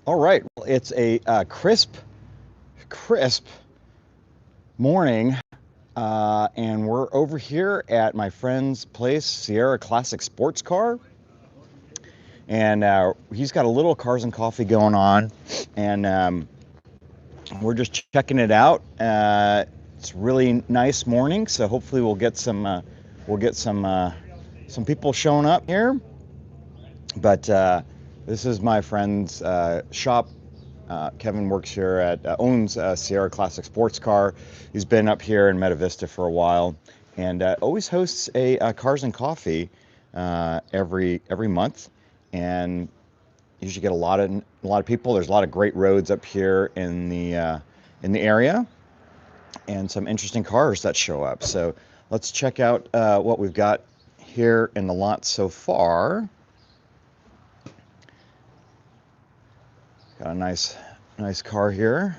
All right, well, it's a crisp morning, and we're over here at my friend's place, Sierra Classic Sports Car, and he's got a little cars and coffee going on, and we're just checking it out. It's a really nice morning, so hopefully we'll get some people showing up here. But this is my friend's shop. Kevin works here owns Sierra Classic Sports Car. He's been up here in Meta Vista for a while, and always hosts a Cars and Coffee every month, and usually get a lot of people. There's a lot of great roads up here in the area, and some interesting cars that show up. So let's check out what we've got here in the lot so far. Got a nice car here.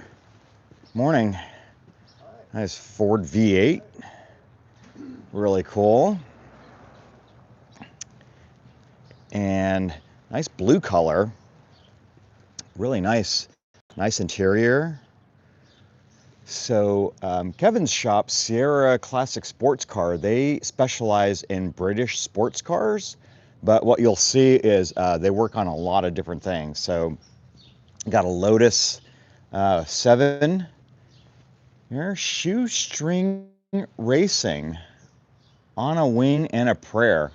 Morning. Nice Ford V8. Really cool. And nice blue color. Really nice interior. So Kevin's shop, Sierra Classic Sports Car, they specialize in British sports cars, but what you'll see is they work on a lot of different things. So got a Lotus 7 here, shoestring racing on a wing and a prayer.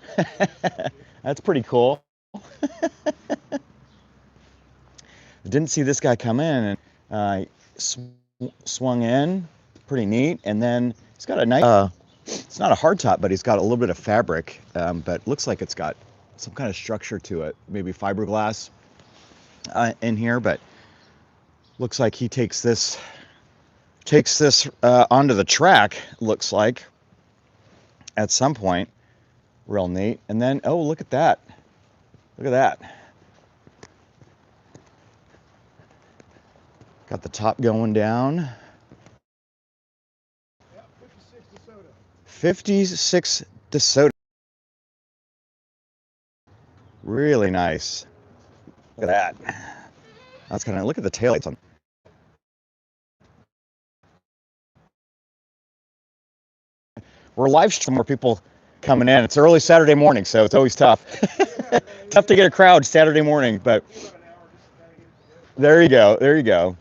That's pretty cool. Didn't see this guy come in, and swung in, pretty neat. And then he's got a nice, it's not a hardtop, but he's got a little bit of fabric, but looks like it's got some kind of structure to it, maybe fiberglass in here, but looks like he takes this onto the track, looks like, at some point. Real neat. And then, oh, look at that. Look at that. Got the top going down. 56 DeSoto. Really nice. Look at that. That's kind of, look at the taillights on. We're live streaming, more people coming in. It's early Saturday morning, so it's always tough. Tough to get a crowd Saturday morning, but there you go. There you go.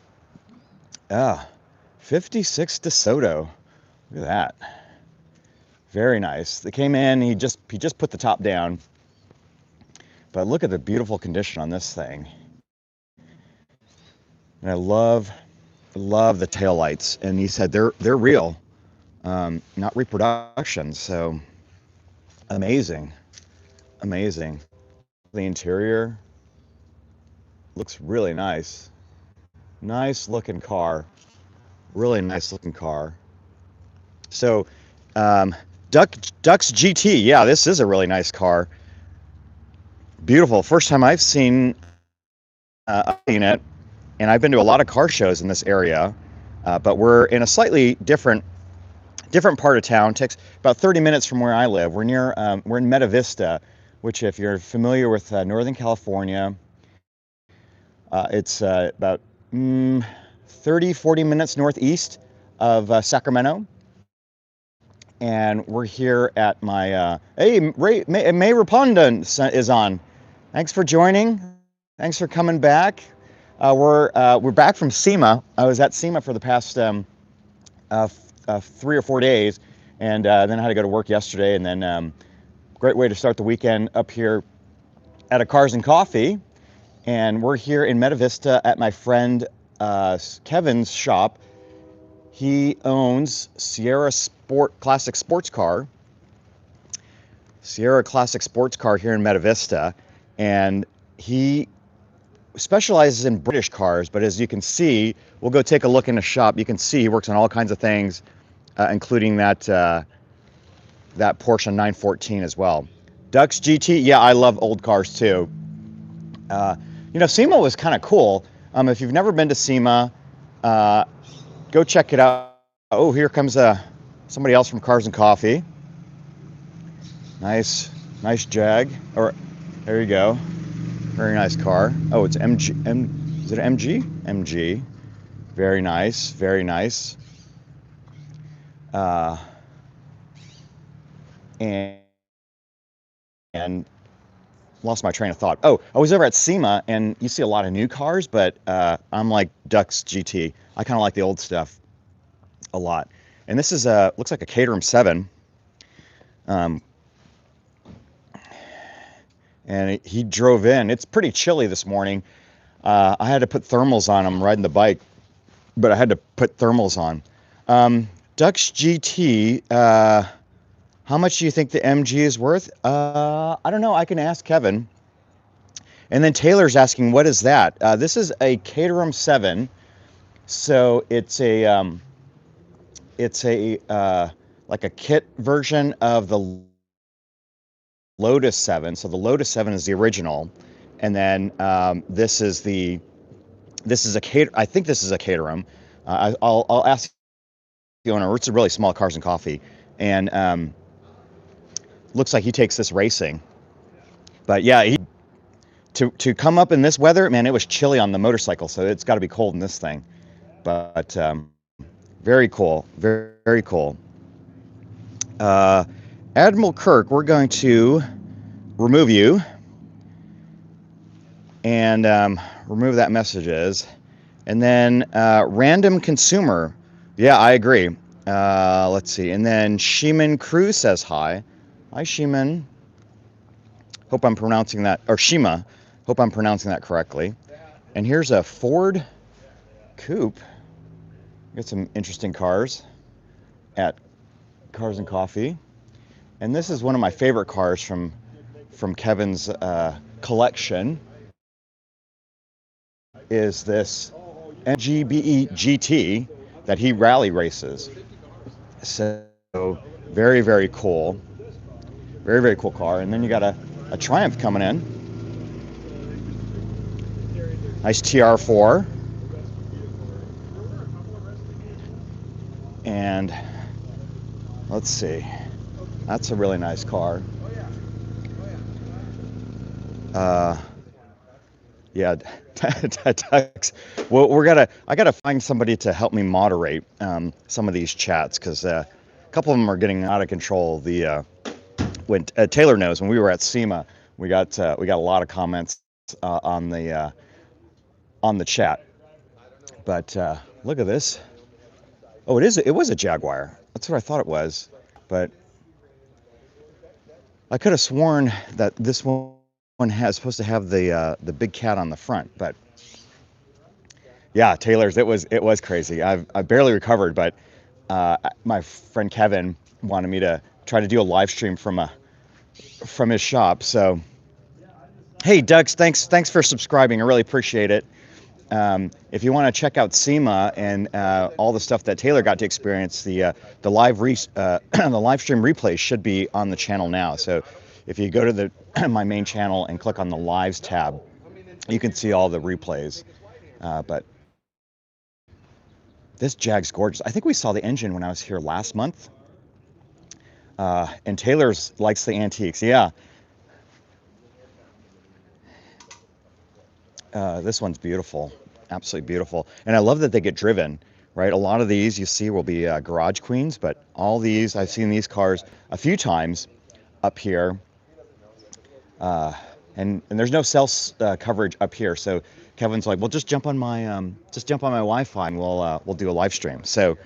56 DeSoto. Look at that. Very nice. They came in, he just put the top down. But look at the beautiful condition on this thing. And I love the taillights. And he said they're real, not reproduction. So amazing. The interior looks really nice. Nice looking car. Really nice looking car. So Ducks GT, yeah, this is a really nice car. Beautiful. First time I've seen it, and I've been to a lot of car shows in this area, but we're in a slightly different part of town. It takes about 30 minutes from where I live. We're in Meta Vista, which, if you're familiar with Northern California, it's about 30-40 minutes northeast of Sacramento. And we're here at my hey, May Raponda is on. Thanks for joining. Thanks for coming back. We're back from SEMA. I was at SEMA for the past 3 or 4 days, and then I had to go to work yesterday. And then great way to start the weekend up here at a Cars and Coffee. And we're here in Meta Vista at my friend Kevin's shop. He owns Sierra Classic Sports Car here in Meta Vista, and he specializes in British cars. But as you can see, we'll go take a look in the shop. You can see he works on all kinds of things, including that Porsche 914 as well. Ducks GT, yeah, I love old cars too. SEMA was kind of cool. If you've never been to SEMA, go check it out. Oh, here comes somebody else from Cars and Coffee. Nice Jag. Or there you go. Very nice car. Oh, it's Is it MG? MG. Very nice, very nice. Uh, and lost my train of thought. Oh, I was over at SEMA, and you see a lot of new cars, but I'm like Ducks GT. I kind of like the old stuff a lot. And this is looks like a Caterham 7. And he drove in. It's pretty chilly this morning. I had to put thermals on. I'm riding the bike, but I had to put thermals on. Ducks GT, how much do you think the MG is worth? I don't know. I can ask Kevin. And then Taylor's asking, what is that? This is a Caterham 7. So it's a like a kit version of the Lotus 7. So the Lotus 7 is the original, and then this is a I think this is a Caterham. I'll ask the owner. It's a really small Cars and Coffee, and looks like he takes this racing. But yeah, to come up in this weather, man, it was chilly on the motorcycle, so it's got to be cold in this thing. But very cool, very, very cool. Admiral Kirk, we're going to remove you and remove that messages. And then random consumer. Yeah, I agree. Let's see. And then Sheeman Cruz says hi. Hi, Sheeman. Hope I'm pronouncing that, or Shima. Hope I'm pronouncing that correctly. And here's a Ford Coupe. Got some interesting cars at Cars and Coffee. And this is one of my favorite cars from Kevin's collection. Is this MGBE GT that he rally races. So very, very cool. Very, very cool car. And then you got a Triumph coming in. Nice TR4. And let's see. That's a really nice car. Yeah, well, I gotta find somebody to help me moderate some of these chats, because a couple of them are getting out of control. When Taylor knows, when we were at SEMA, we got a lot of comments on the chat. But look at this. Oh, it was a Jaguar. That's what I thought it was, but I could have sworn that this one has supposed to have the big cat on the front. But yeah, Taylor's, it was crazy. I've barely recovered, but my friend Kevin wanted me to try to do a live stream from his shop. So hey, Ducks, thanks for subscribing. I really appreciate it. If you want to check out SEMA and all the stuff that Taylor got to experience, the live the live stream replays should be on the channel now. So if you go to my main channel and click on the Lives tab, you can see all the replays. But this Jag's gorgeous. I think we saw the engine when I was here last month. And Taylor's likes the antiques. Yeah. This one's beautiful. Absolutely beautiful. And I love that they get driven, right? A lot of these you see will be garage queens, but all these, I've seen these cars a few times up here. And there's no cell coverage up here. So Kevin's like, well, just jump on my Wi-Fi and we'll do a live stream. So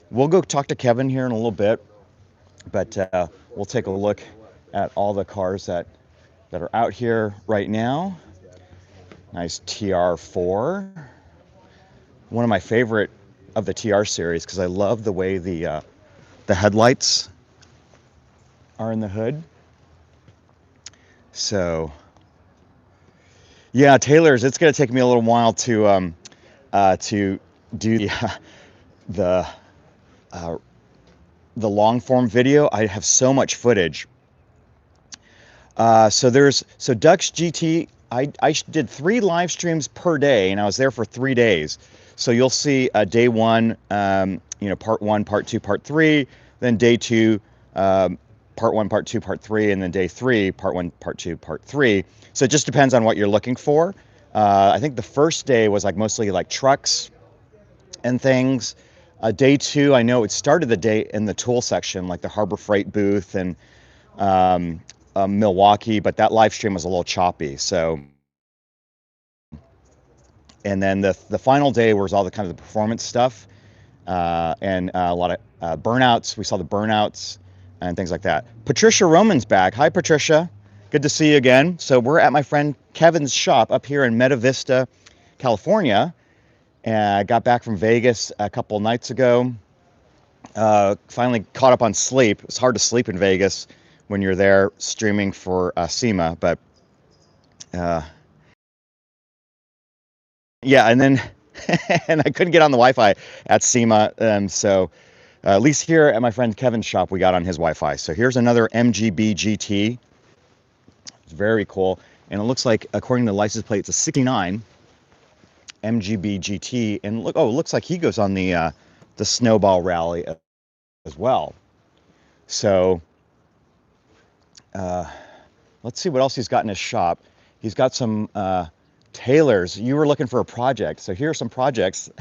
we'll go talk to Kevin here in a little bit, but we'll take a look at all the cars that are out here right now. Nice TR4. One of my favorite of the TR series, because I love the way the headlights are in the hood. So yeah, Taylor's, it's going to take me a little while to do the long form video. I have so much footage. So Ducks GT, I did 3 live streams per day, and I was there for 3 days. So you'll see day 1, part 1, part 2, part 3, then day 2, part 1, part 2, part 3, and then day 3, part 1, part 2, part 3. So it just depends on what you're looking for. I think the first day was like mostly like trucks and things. Day two, I know it started the day in the tool section, like the Harbor Freight booth and Milwaukee, but that live stream was a little choppy. So, and then the final day was all the kind of the performance stuff and a lot of burnouts. We saw the burnouts and things like that. Patricia Roman's back. Hi, Patricia. Good to see you again. So we're at my friend Kevin's shop up here in Meta Vista, California. And I got back from Vegas a couple nights ago. Finally caught up on sleep. It's hard to sleep in Vegas when you're there streaming for SEMA, but yeah, and then and I couldn't get on the Wi-Fi at SEMA, so at least here at my friend Kevin's shop, we got on his Wi-Fi. So here's another MGB GT. It's very cool, and it looks like, according to the license plate, it's a '69 MGB GT. And look, oh, it looks like he goes on the Snowball Rally as well. So let's see what else he's got in his shop. He's got some Taylors. You were looking for a project, so here are some projects.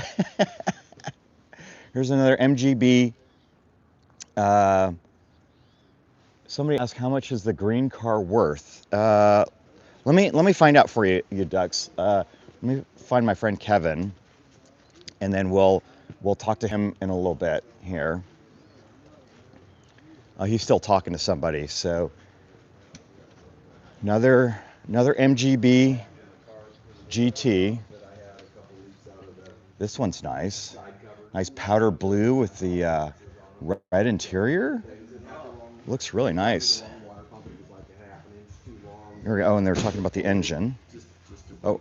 Here's another MGB. Somebody asked, how much is the green car worth? Let me find out for you, you ducks. Let me find my friend Kevin, and then we'll talk to him in a little bit here. He's still talking to somebody. So another MGB GT. This one's nice. Nice powder blue with the red interior. Looks really nice. Here we go. Oh, and they're talking about the engine. Oh,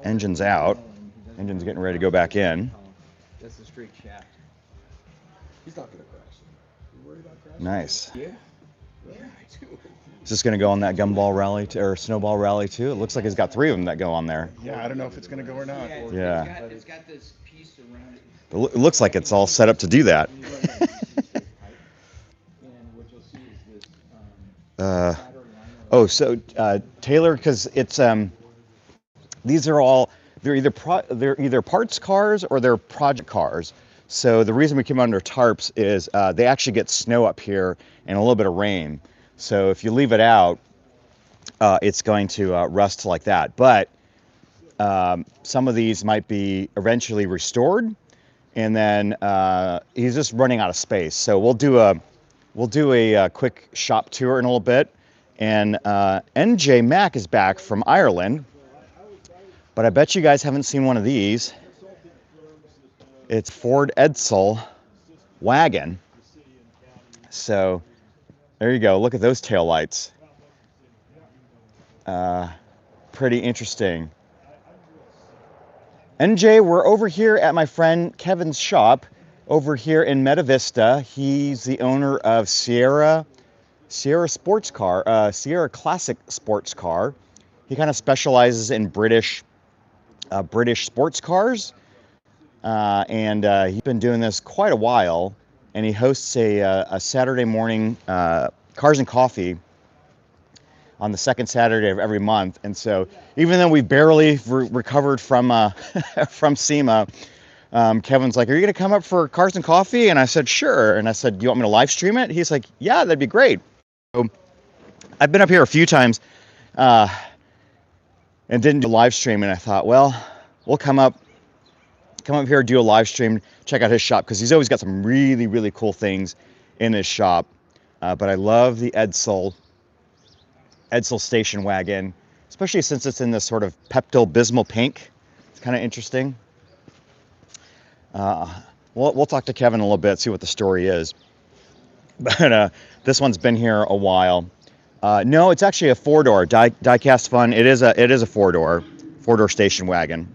engine's out. Engine's getting ready to go back in. That's a straight shaft. He's not gonna crash. You worried about crashing? Nice. Yeah. Yeah, I do. Is this going to go on that gumball rally or snowball rally too? It looks like it's got 3 of them that go on there. Yeah, I don't know if it's gonna go or not. Yeah. It's got this piece around it. It looks like it's all set up to do that. Oh, so Taylor, because it's these are all they're either parts cars or they're project cars. So the reason we came under tarps is they actually get snow up here and a little bit of rain. So if you leave it out, it's going to rust like that. But some of these might be eventually restored, and then he's just running out of space. So we'll do a quick shop tour in a little bit. And NJ Mack is back from Ireland, but I bet you guys haven't seen one of these. It's Ford Edsel wagon. So there you go. Look at those taillights. Pretty interesting. NJ, we're over here at my friend Kevin's shop over here in Meta Vista. He's the owner of Sierra Sports Car, Sierra Classic Sports Car. He kind of specializes in British sports cars, and he's been doing this quite a while. And he hosts a Saturday morning Cars and Coffee on the second Saturday of every month. And so, even though we barely recovered from from SEMA, Kevin's like, "Are you going to come up for Cars and Coffee?" And I said, "Sure." And I said, "Do you want me to live stream it?" He's like, "Yeah, that'd be great." So I've been up here a few times and didn't do live stream, and I thought, well, we'll come up here, do a live stream, check out his shop, because he's always got some really, really cool things in his shop. But I love the Edsel station wagon, especially since it's in this sort of Pepto-Bismol pink. It's kind of interesting. We'll talk to Kevin a little bit, see what the story is. But this one's been here a while. No, it's actually a 4-door die-cast fun. It is a 4-door station wagon.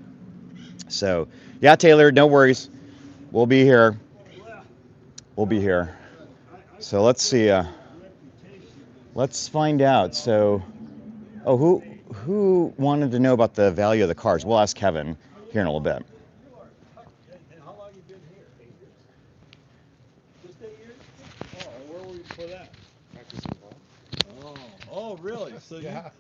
So yeah, Taylor, no worries. We'll be here. So let's see. Let's find out. So, oh, who wanted to know about the value of the cars? We'll ask Kevin here in a little bit. And how long you been here? 8 years? Just 8 years? Oh, where were you before that? Practicing golf. Oh, really? So yeah.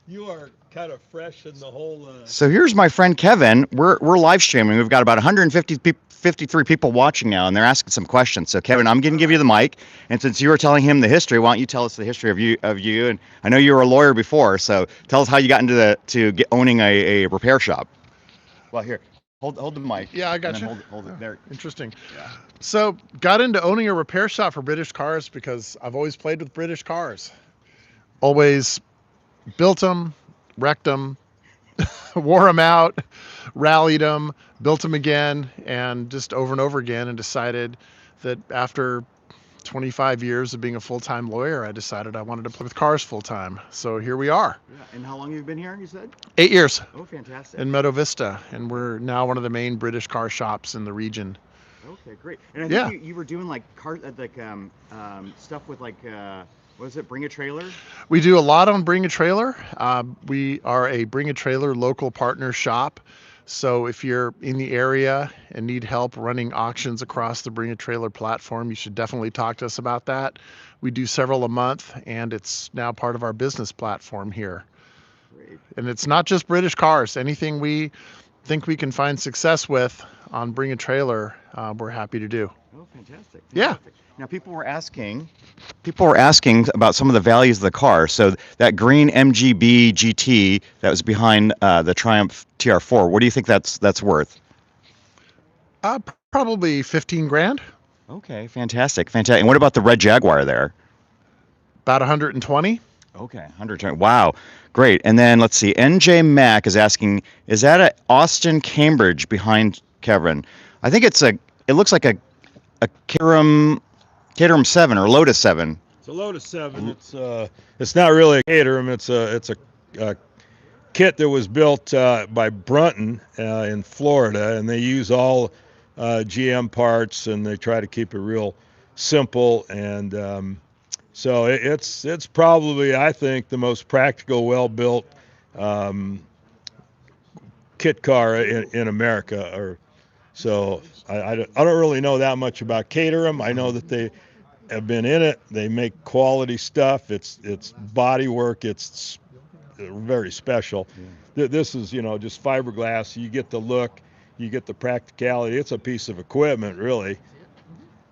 You are kind of fresh in the whole. So here's my friend Kevin. We're live streaming. We've got about 53 people watching now, and they're asking some questions. So Kevin, I'm going to give you the mic, and since you were telling him the history, why don't you tell us the history of you? And I know you were a lawyer before, so tell us how you got into owning a repair shop. Well, here, hold the mic. Yeah, I got and you. then hold it there. Interesting. Yeah. So, got into owning a repair shop for British cars because I've always played with British cars. Always built them, wrecked them, wore them out, rallied them, built them again, and just over and over again, and decided that after 25 years of being a full-time lawyer, I decided I wanted to play with cars full-time. So here we are. Yeah. And how long have you been here, you said? 8 years Oh, fantastic. in Meadow Vista, and we're now one of the main British car shops in the region. Okay, great. And I think you were doing like stuff with like what is it? Bring a trailer. We do a lot on Bring a Trailer. We are a Bring a Trailer local partner shop. So if you're in the area and need help running auctions across the Bring a Trailer platform, you should definitely talk to us about that. We do several a month, and it's now part of our business platform here. Great. And it's not just British cars. Anything we think we can find success with on Bring a Trailer, we're happy to do. Oh, fantastic. Yeah. Now people were asking about some of the values of the car. So that green MGB GT that was behind the Triumph TR4, what do you think that's worth? Probably 15 grand, Okay, fantastic. And what about the red Jaguar there? about 120. Okay, 120. Wow, great. And then let's see. NJ Mac is asking, is that a Austin Cambridge behind Kevin? I think it looks like a Caterham 7 or Lotus 7. It's a Lotus 7. It's not really a Caterham. It's a kit that was built by Brunton in Florida, and they use all GM parts, and they try to keep it real simple. And so it's probably, I think, the most practical, well-built kit car in America. So I don't really know that much about Caterham. I know that they have been in it. They make quality stuff. It's body work. It's very special. Yeah. This is, just fiberglass. You get the look, you get the practicality. It's a piece of equipment, really.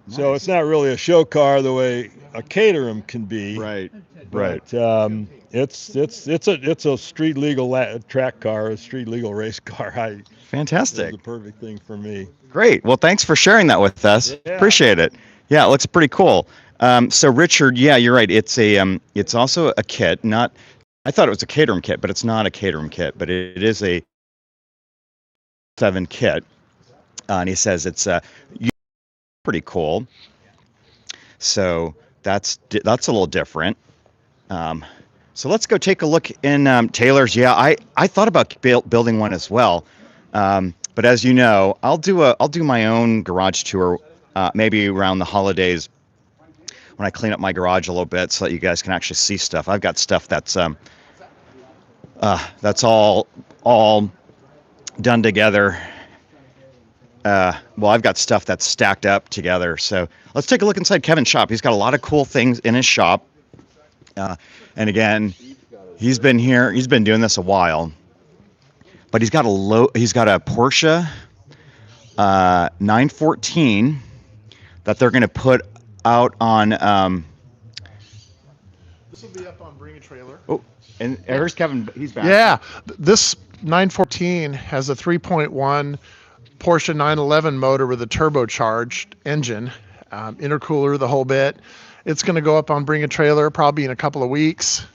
Nice. So it's not really a show car the way a Caterham can be. Right. But it's a street legal track car, a street legal race car. Fantastic. It's the perfect thing for me. Great. Well, thanks for sharing that with us. Yeah. Appreciate it. Yeah, it looks pretty cool. So Richard, yeah, you're right. It's also a kit. I thought it was a Caterham kit, but it's not a Caterham kit. But it is a 7 kit, and he says it's pretty cool. So that's a little different. So let's go take a look in Taylor's. Yeah, I thought about building one as well. But as you know, I'll do my own garage tour, maybe around the holidays when I clean up my garage a little bit, so that you guys can actually see stuff. I've got stuff that's all done together. Well, I've got stuff that's stacked up together. So let's take a look inside Kevin's shop. He's got a lot of cool things in his shop. And again, he's been here. He's been doing this a while. But he's got a Porsche 914 that they're going to put out on. This will be up on Bring a Trailer. Oh, and here's Kevin. He's back. Yeah, this 914 has a 3.1 Porsche 911 motor with a turbocharged engine, intercooler, the whole bit. It's going to go up on Bring a Trailer probably in a couple of weeks.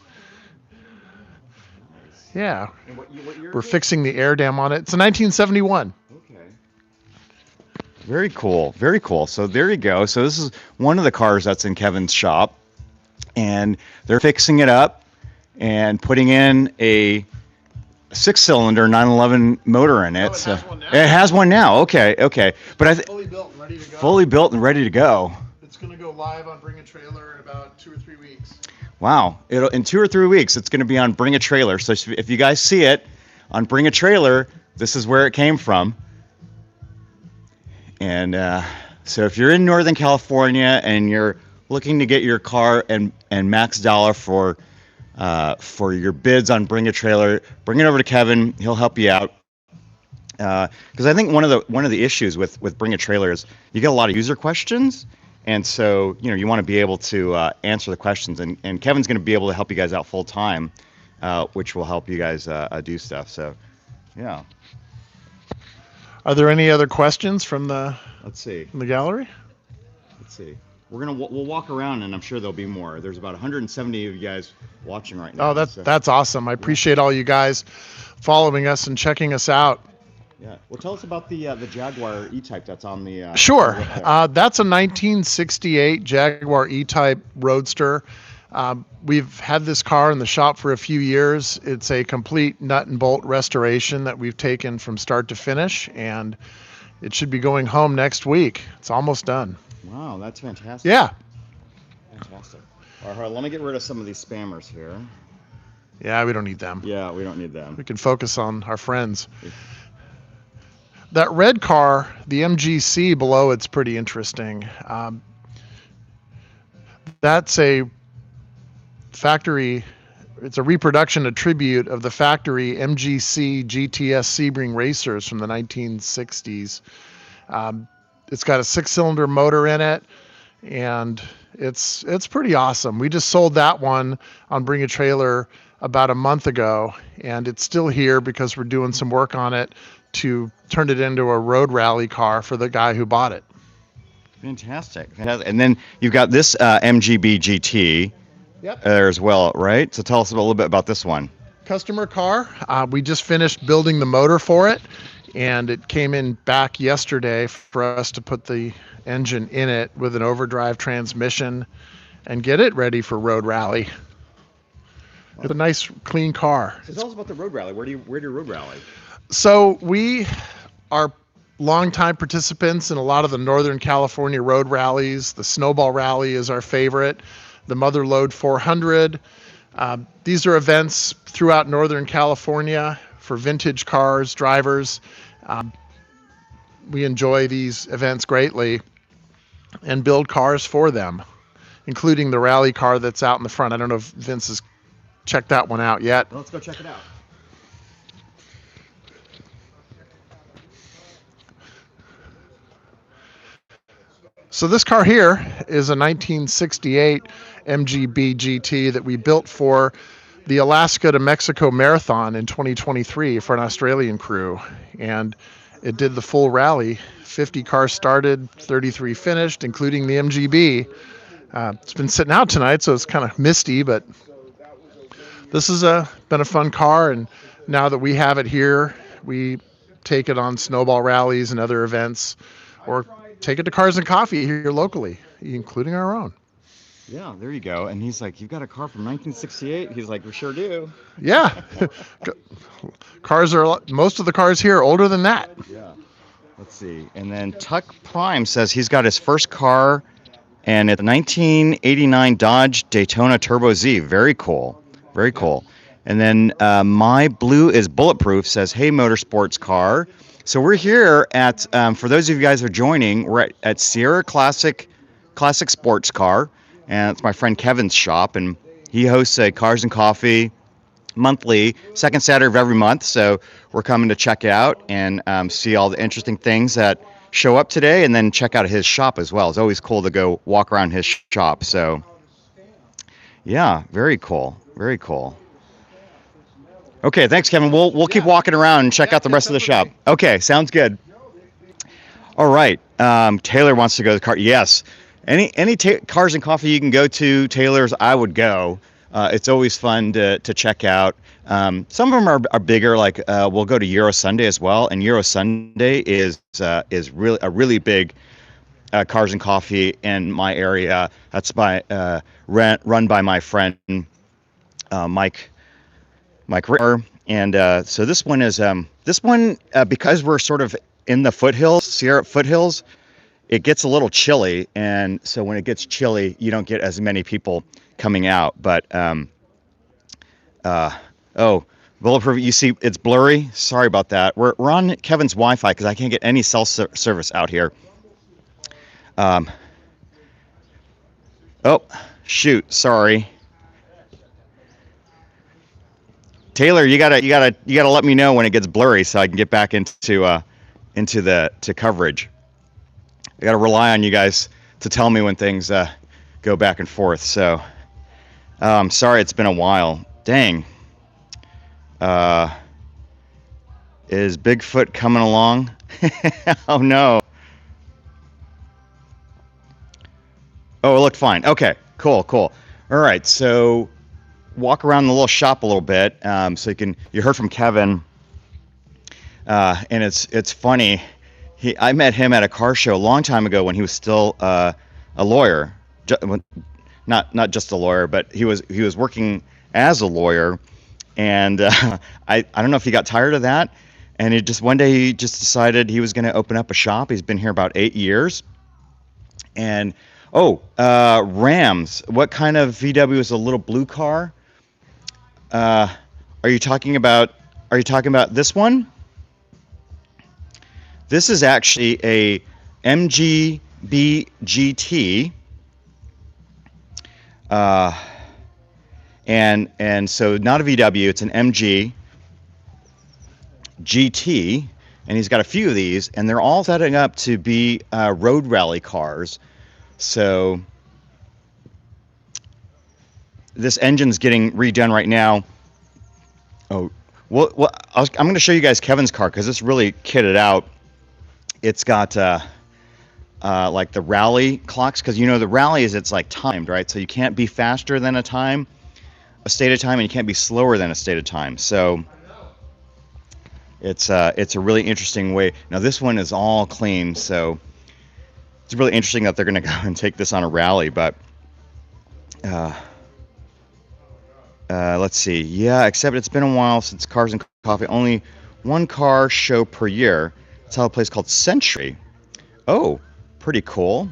Yeah. And what year We're fixing the air dam on it. It's a 1971. Okay. Very cool. Very cool. So there you go. So this is one of the cars that's in Kevin's shop, and they're fixing it up and putting in a 6-cylinder 911 motor in it. Oh, it has one now. It has one now. Okay. But Fully built and ready to go. fully built and ready to go. It's going to go live on Bring a Trailer in about 2 or 3 weeks. Wow. In 2 or 3 weeks, it's going to be on Bring a Trailer. So if you guys see it on Bring a Trailer, this is where it came from. And so if you're in Northern California and you're looking to get your car and max dollar for for your bids on Bring a Trailer. Bring it over to Kevin. He'll help you out. Because I think one of the issues with Bring a Trailer is you get a lot of user questions, and so you want to be able to answer the questions, and Kevin's going to be able to help you guys out full time, which will help you guys do stuff. So, yeah. Are there any other questions from the Let's see. gallery? Let's see. We'll walk around, and I'm sure there'll be more. There's about 170 of you guys watching right now. Oh, that's awesome. I appreciate all you guys following us and checking us out. Yeah. Well, tell us about the Jaguar E-Type that's on the. Sure. There. That's a 1968 Jaguar E-Type Roadster. We've had this car in the shop for a few years. It's a complete nut and bolt restoration that we've taken from start to finish, and it should be going home next week. It's almost done. Wow, that's fantastic. Yeah. Fantastic. All right, let me get rid of some of these spammers here. Yeah, we don't need them. Yeah, we don't need them. We can focus on our friends. That red car, the MGC below it's pretty interesting. That's a factory, it's a reproduction, a tribute of the factory MGC GTS Sebring racers from the 1960s. It's got a 6-cylinder motor in it, and it's pretty awesome. We just sold that one on Bring a Trailer about a month ago, and it's still here because we're doing some work on it to turn it into a road rally car for the guy who bought it. Fantastic. And then you've got this MGB GT there as well, right? So tell us a little bit about this one. Customer car. We just finished building the motor for it, and it came in back yesterday for us to put the engine in it with an overdrive transmission and get it ready for road rally. It's a nice, clean car. So tell us about the road rally. Where do you road rally? So we are longtime participants in a lot of the Northern California road rallies. The Snowball Rally is our favorite. The Mother Lode 400. These are events throughout Northern California for vintage cars, drivers. We enjoy these events greatly and build cars for them, including the rally car that's out in the front. I don't know if Vince has checked that one out yet. Well, let's go check it out. So this car here is a 1968 MGB GT that we built for the Alaska to Mexico Marathon in 2023 for an Australian crew. And it did the full rally. 50 cars started, 33 finished, including the MGB. It's been sitting out tonight, so it's kind of misty, but this has been a fun car. And now that we have it here, we take it on snowball rallies and other events, or take it to Cars and Coffee here locally, including our own. Yeah, there you go. And he's like, "You've got a car from 1968?" He's like, "We sure do." Yeah. Most of the cars here are older than that. Yeah. Let's see. And then Tuck Prime says he's got his first car, and it's a 1989 Dodge Daytona Turbo Z. Very cool. Very cool. And then My Blue is Bulletproof says, "Hey, Motorsports Car." So we're here at, for those of you guys who are joining, we're at Sierra Classic Sports Car, and it's my friend Kevin's shop, and he hosts a Cars and Coffee monthly, second Saturday of every month. So we're coming to check out and see all the interesting things that show up today, and then check out his shop as well. It's always cool to go walk around his shop. So yeah, very cool, very cool. Okay, thanks, Kevin. We'll keep walking around and check out the rest of the shop. Okay, sounds good. All right. Taylor wants to go to the car. Yes. Any Cars and Coffee you can go to, Taylor's, I would go. It's always fun to check out. Some of them are bigger, like we'll go to Euro Sunday as well. And Euro Sunday is really a really big Cars and Coffee in my area. That's run by my friend Mike Ritter. And so this one is because we're sort of in the foothills, Sierra foothills, it gets a little chilly, and so when it gets chilly, you don't get as many people coming out. But Bulletproof, you see it's blurry. Sorry about that. We're on Kevin's Wi-Fi because I can't get any cell service out here. Oh shoot, sorry. Taylor, you gotta let me know when it gets blurry so I can get back into the to coverage. I gotta rely on you guys to tell me when things go back and forth. So sorry it's been a while. Dang. Uh, is Bigfoot coming along? Oh no. Oh, it looked fine. Okay, cool. All right, so walk around the little shop a little bit. So you heard from Kevin, and it's funny. I met him at a car show a long time ago when he was still a lawyer. Not just a lawyer, but he was working as a lawyer, and I don't know if he got tired of that, and one day he just decided he was going to open up a shop. He's been here about 8 years, and Rams. What kind of VW is a little blue car? Are you talking about? Are you talking about this one? This is actually a MGB GT. And so not a VW, it's an MG GT, and he's got a few of these, and they're all setting up to be road rally cars. So this engine's getting redone right now. Oh, well I'm going to show you guys Kevin's car because it's really kitted out. It's got like the rally clocks, because the rally it's like timed, right? So you can't be faster than a state of time, and you can't be slower than a state of time. So it's a really interesting way. Now this one is all clean, so it's really interesting that they're going to go and take this on a rally. But let's see. Yeah, except it's been a while since Cars and Coffee. Only one car show per year. It's how a place called Century. Oh, pretty cool.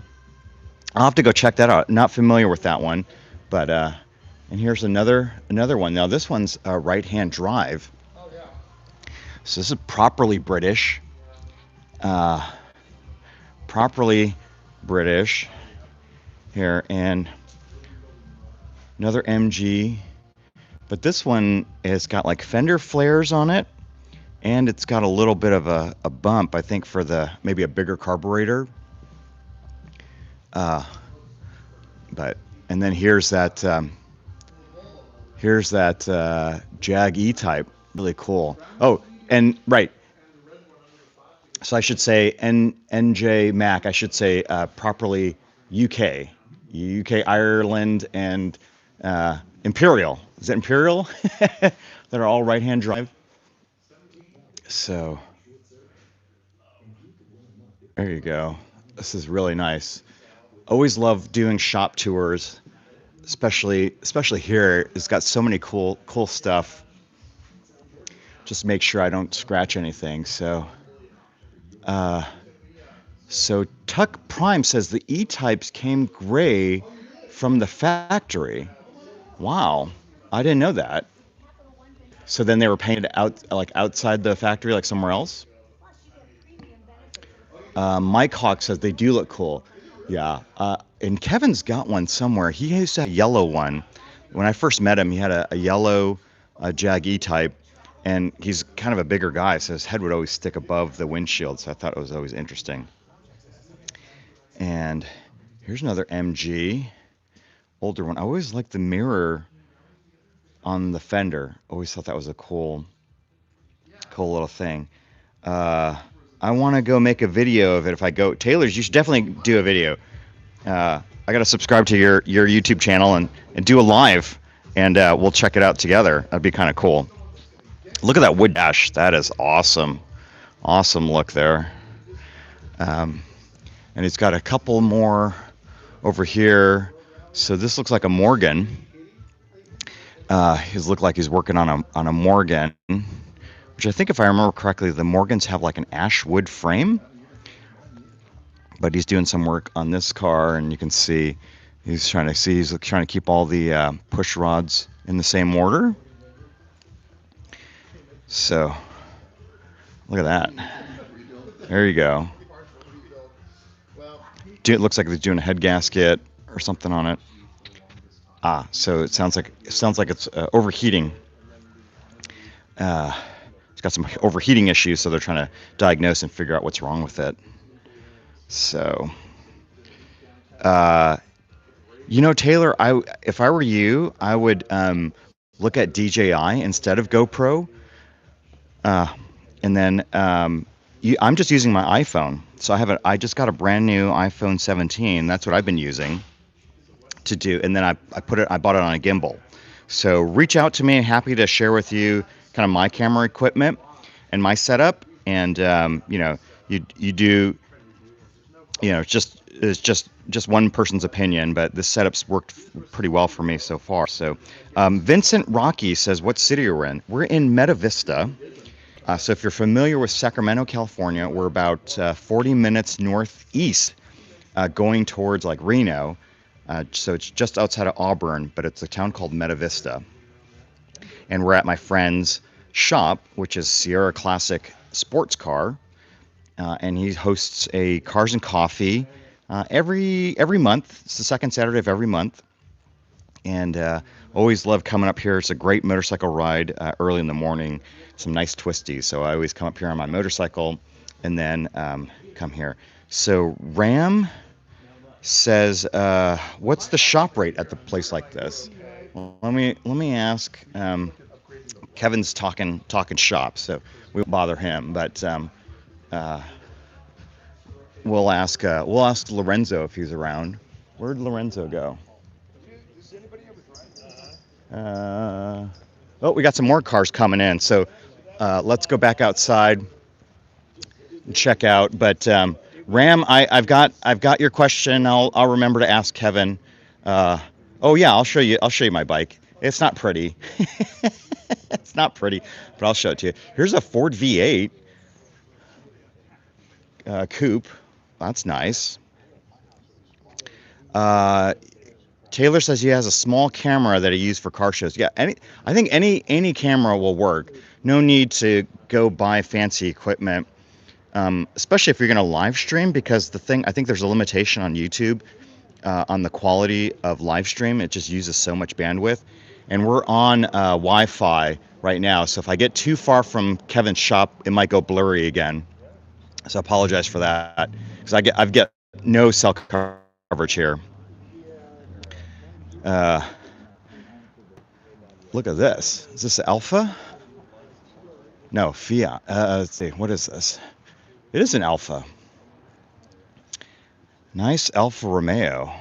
I'll have to go check that out. Not familiar with that one, but and here's another one. Now this one's a right-hand drive. So this is properly British. Properly British here, and another MG. But this one has got like fender flares on it, and it's got a little bit of a bump, I think, for maybe a bigger carburetor. And then here's that Jag E-Type, really cool. Oh, and right. So I should say NJ Mac. I should say properly UK, Ireland, and Imperial. Is it Imperial? That are all right-hand drive. So there you go. This is really nice. Always love doing shop tours, especially here. It's got so many cool stuff. Just make sure I don't scratch anything. So Tuck Prime says the E-Types came gray from the factory. Wow, I didn't know that. So then they were painted outside the factory, like somewhere else. Mike Hawk says they do look cool. Yeah, and Kevin's got one somewhere. He used to have a yellow one. When I first met him, he had a yellow Jag E-Type, and he's kind of a bigger guy, so his head would always stick above the windshield, so I thought it was always interesting. And here's another MG, older one. I always liked the mirror on the fender. Always thought that was a cool little thing. I want to go make a video of it if I go. Taylor's, you should definitely do a video. I got to subscribe to your YouTube channel and do a live, and we'll check it out together. That'd be kind of cool. Look at that wood dash. That is awesome. Awesome look there. And he's got a couple more over here. So this looks like a Morgan. He's looked like he's working on a Morgan, which I think, if I remember correctly, the Morgans have like an ash wood frame. But he's doing some work on this car, and you can see he's trying to keep all the push rods in the same order. So look at that. There you go. It looks like they're doing a head gasket or something on it. So it sounds like it's overheating. it's got some overheating issues, so they're trying to diagnose and figure out what's wrong with it. So, uh, Taylor, if I were you, I would look at DJI instead of GoPro. Uh, and then I'm just using my iPhone. So I just got a brand new iPhone 17. That's what I've been using to do. And then I bought it on a gimbal. So reach out to me. Happy to share with you kind of my camera equipment and my setup. And you do, it's just one person's opinion, but this setup's worked pretty well for me so far. So Vincent Rocky says, what city are we in? We're in Meta Vista. So if you're familiar with Sacramento, California, we're about 40 minutes northeast going towards like Reno. So it's just outside of Auburn, but it's a town called Meta Vista. And we're at my friend's shop, which is Sierra Classic Sportscar. And he hosts a Cars and Coffee every month. It's the second Saturday of every month. And always love coming up here. It's a great motorcycle ride early in the morning. Some nice twisties. So I always come up here on my motorcycle and then come here. So Ram says, what's the shop rate at the place like this? Well, let me ask. Kevin's talking shop, so we won't bother him. But we'll ask Lorenzo if he's around. Where'd Lorenzo go? We got some more cars coming in, so let's go back outside and check out. But Ram, I've got your question. I'll remember to ask Kevin. Oh yeah, I'll show you my bike. It's not pretty. It's not pretty, but I'll show it to you. Here's a Ford V8 coupe. That's nice. Taylor says he has a small camera that he used for car shows. Yeah, I think any camera will work. No need to go buy fancy equipment, especially if you're going to live stream, because I think there's a limitation on YouTube on the quality of live stream. It just uses so much bandwidth. And we're on Wi-Fi right now, so if I get too far from Kevin's shop, it might go blurry again. So I apologize for that, because I've got no cell coverage here. Look at this. Is this Alpha? No, Fiat. Let's see. What is this? It is an Alpha. Nice Alfa Romeo.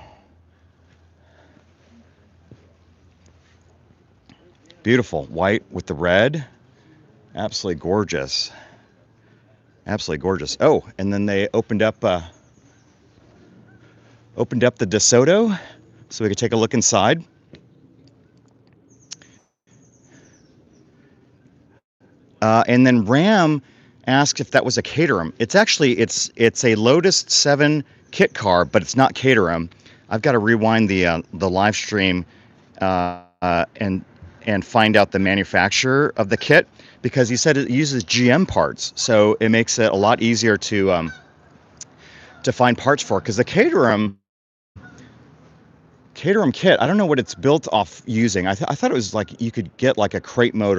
Beautiful. White with the red. Absolutely gorgeous. Absolutely gorgeous. Oh, and then they opened up the DeSoto, so we could take a look inside. And then Ram asked if that was a Caterham. It's actually it's a Lotus 7 kit car, but it's not Caterham. I've got to rewind the live stream and find out the manufacturer of the kit, because he said it uses GM parts, so it makes it a lot easier to find parts for. Because the Caterham kit, I don't know what it's built off using. I thought it was like you could get like a crate motor